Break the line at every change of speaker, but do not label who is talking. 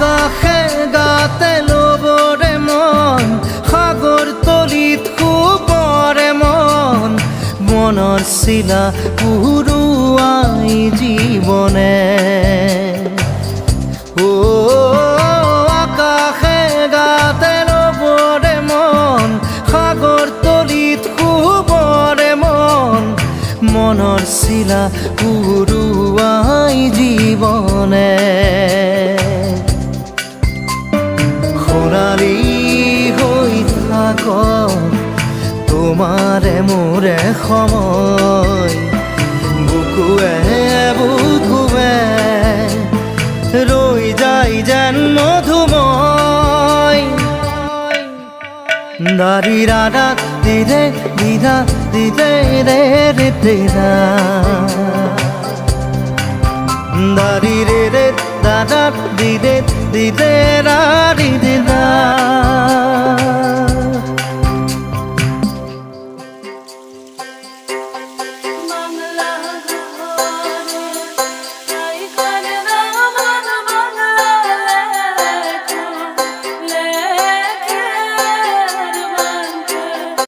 আকাশে গাতে ল'বৰে মন সাগৰ তলিত শুবৰে মন মনৰ চিলা উৰুৱাই জীৱনে আকাশে গাতে ল'বৰে মন সাগৰ তলিত শুবৰে মন মনৰ চিলা উৰুৱাই জীৱনে খৰালি হৈ থাক তোমাৰে মোৰে সময় বুকুৱে বুকুৱে ৰৈ যায় যেন মধুময় দাৰি ৰাধা দিদে দিদা দিদে ৰে ৰে দিদা দাৰি ৰে ৰে দাদা দিদে দিদে ৰা দিদা